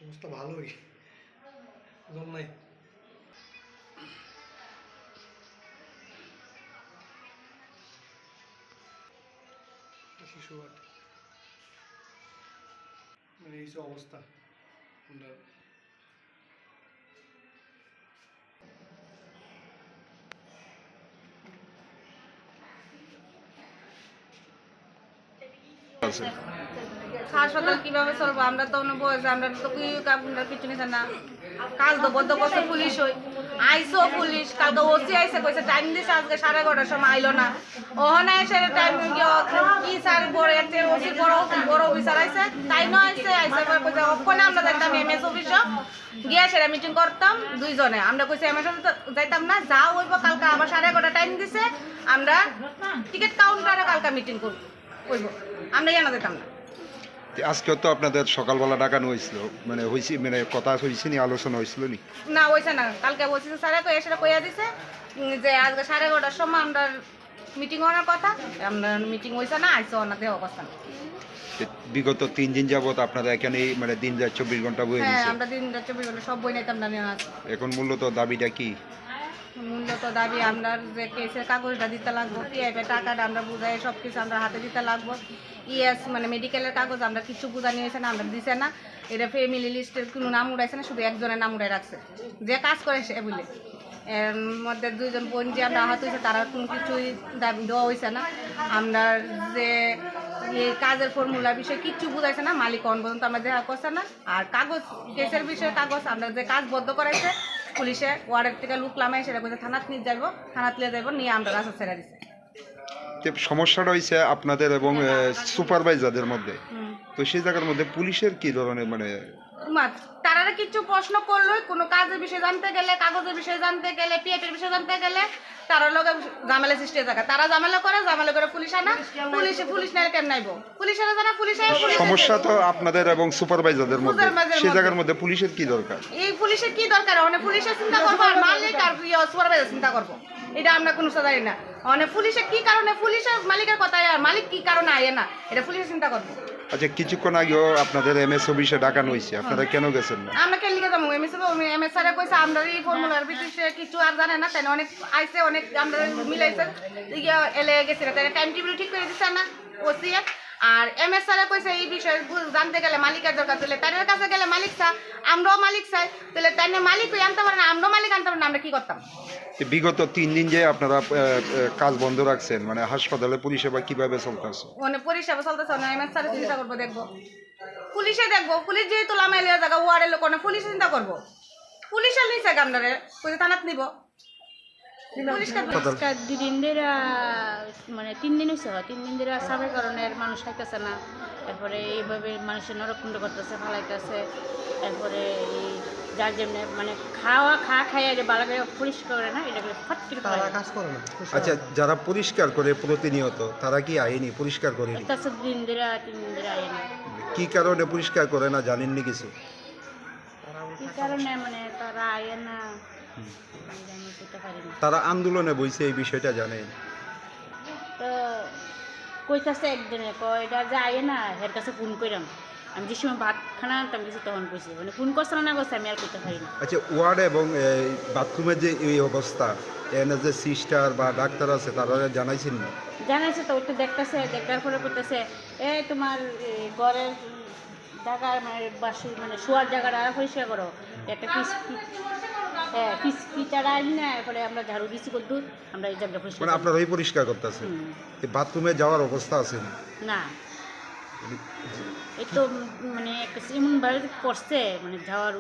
অবস্থা ভালোই জল নাই। শিশু ওয়ার্ড মানে এই যে অবস্থা আমরা আছে। হাসপাতাল কিভাবে চলবো? আমরা তো বয়স, আমরা তো আপনার কিছু নিতে না। কাজ তো বদ্ধ করছে পুলিশ, ওই আইসো পুলিশ কালকে ওসি আইসে কইছে টাইম দিছে আজকে 11:30টার সময় আইলো না। ওখানে এসে টাইম কি স্যার বড় একটা ওসি বড় অফিসার আইছে তাই নয় আইসে কইছে ওখানে আমরা যাইতাম এমএস অফিসে গিয়ে সেটা মিটিং করতাম দুইজনে। আমরা কইছি এমএস অফিসে যাইতাম না, যাও হইব কালকে আবার 11:30 টাইম দিছে, আমরা টিকিট কাউন্টারে কালকে মিটিং করব হইব, আমরা জানা যেতাম না। আজকেও তো আপনাদের সকালবেলা ডাকানো হয়েছিল, মানে হয়েছি মানে কথা হয়েছে নি, আলোচনা হয়েছিল নি? না হয়েছে না, কালকে বলছি স্যারে কই এসে কইয়া দিছে যে আজকে 11:30টার সময় আমরা মিটিং হওয়ার কথা, আমরা মিটিং হয়েছে না, আইসো না দেহ অবস্থা না। বিগত 3 দিন যাবত আপনারা এখানে মানে দিন রাত 24 ঘন্টা বই হ্যাঁ, দিচ্ছে। আমরা দিন রাত 24 ঘন্টা সব বই নিতাম না নিয়ে আছে। এখন মূলত দাবিটা কি? মূলত দাবি আমরা যে কেসের কাগজটা দিতে লাগবো, পিএফের টাকাটা আমরা বুঝাই সব কিছু আমরা হাতে দিতে লাগবো। ইএস মানে মেডিকেলের কাগজ আমরা কিছু বুঝানি হয়েছে না, আমরা দিছে না। এটা ফ্যামিলি লিস্টের কোনো নাম উড়াইছে না, শুধু একজনের নাম উড়াই রাখছে যে কাজ করে সে বলে। এর মধ্যে 2 জন বোন যে আমরা আহত হয়েছে তারা কোনো কিছুই দাবি দেওয়া হয়েছে না। আমরা যে কাজের ফর্মুলার বিষয়ে কিচ্ছু বুঝাইছে না, মালিক অন পর্যন্ত আমরা দেখা করছে না। আর কাগজ কেসের বিষয়ে কাগজ আমরা যে কাজ বদ্ধ করাইছে পুলিশে ওয়ার্ডের থেকে লুক লামাই সেটা কইছে থানাত নিয়ে যাইব, থানাত নিয়ে যাইব, নিয়ে আমরা রাস্তা ছেড়ে দিছে। সমস্যাটা হয়েছে আপনাদের এবং সুপারভাইজারদের মধ্যে, তো সেই জায়গার মধ্যে পুলিশের কি ধরনের মানে তারা কিচ্ছু প্রশ্ন করলো, কোনো কাজের বিষয়ে জানতে গেলে, কাগজের বিষয়ে জানতে গেলে, পিএফের বিষয়ে জানতে গেলে তারা লোক ঝামেলা সৃষ্টি হয়ে থাকে। তারা ঝামেলা করে পুলিশ আনা, পুলিশ না কেন নাইব, পুলিশের জানা পুলিশের সমস্যা তো আপনাদের এবং সুপারভাইজারদের মধ্যে, সেই জায়গার মধ্যে পুলিশের কি দরকার? এই পুলিশের কি দরকার? অনেক পুলিশের চিন্তা করবো আর মালিক আর সুপারভাইজার চিন্তা করবো, এটা আমরা কোনো জানি না। অনেক পুলিশের কি কারণে, পুলিশের মালিকের কথায় আর মালিক কি কারণে আয় না, এটা পুলিশের চিন্তা করবো। আচ্ছা, কিছুক্ষণ আগেও আপনাদের এমএস অফিসে ডাকানো হয়েছে, আপনারা কেন গেছেন না? আমরা কেন লিখে যাবো? এমএস স্যারে কইছে আমরা এই ফর্মুলার বিষয়ে কিছু আর জানে না, তাই অনেক আইসে, অনেক আমরা মিলাইছে এলে গেছে, তাই টাইম টেবিল ঠিক করে দিচ্ছে না ওসি। আর এমএস স্যারে কইছে এই বিষয়ে জানতে গেলে মালিকের দরকার, তাহলে তাদের কাছে গেলে মালিক চাই, আমরাও মালিক চাই, তাহলে তাই মালিক আনতে পারে না, আমরাও মালিক আনতে পারে না, আমরা কি করতাম? বিগত 3 দিন যে আপনারা কাজ বন্ধ রাখছেন, মানে হাসপাতালে পরিষেবা কিভাবে চলতেছে? মানে পরিষেবা চলতেছে না, এমএস স্যারে চিন্তা করবো, দেখবো পুলিশে, দেখবো পুলিশ যেহেতু লামাইলিয়া জায়গা ওয়ার্ডের লোক না, পুলিশে চিন্তা করবো, পুলিশের নিচে আপনারা কইছে থানাত নিব। দুদিন ধরে মানে 3 দিন হয়েছে, 3 দিন ধরে সাবের কারণে মানুষ খাইতেছে না, এরপরে এইভাবে মানুষের নরকুণ্ড করতেছে, ফালাইতেছে, এরপরে এই যার জন্য মানে খাইয়া যে বালা করে পরিষ্কার করে না, এটা ফট করে কাজ করে না। আচ্ছা, যারা পরিষ্কার করে প্রতিনিয়ত তারা কি আইনি পরিষ্কার করেনি? 3 দিন ধরে আয় না। কি কারণে পরিষ্কার করে না জানেননি কিছু? কি কারণে মানে তারা আয় না আমি করতে পারি না। তারা আন্দোলনে বইছে, এই বিষয়টা জানেন? তো কইতাছে একজনে কয় এটা যে আয় না, এর কাছে ফোন কইরাম, আমি যে সময় ভাত খানা আনতাম কিছু তখন কইছি, মানে ফোন করছে না করছে আমি আর করতে পারি না। আচ্ছা, ওয়ার্ড এবং বাথরুমের যে এই অবস্থা, এনে যে সিস্টার বা ডাক্তার আছে তারা জানাইছেন না? জানাইছে তো, ওইটা দেখতেছে, দেখার পরে করতেছে এই তোমার ঘরের জায়গা মানে বাসি মানে শোয়ার জায়গাটা পরিষ্কার করো, একটা পিস পিচারা আনি না, এরপরে আমরা ঝাড়ু দিচ্ছি কদ্দুর, আমরা এই জায়গাটা পরিষ্কার মানে আপনারা ওই পরিষ্কার করতেছেন, বাথরুমে যাওয়ার অবস্থা আছে না? এই তো মানে এমনভাবে করছে মানে যাওয়ার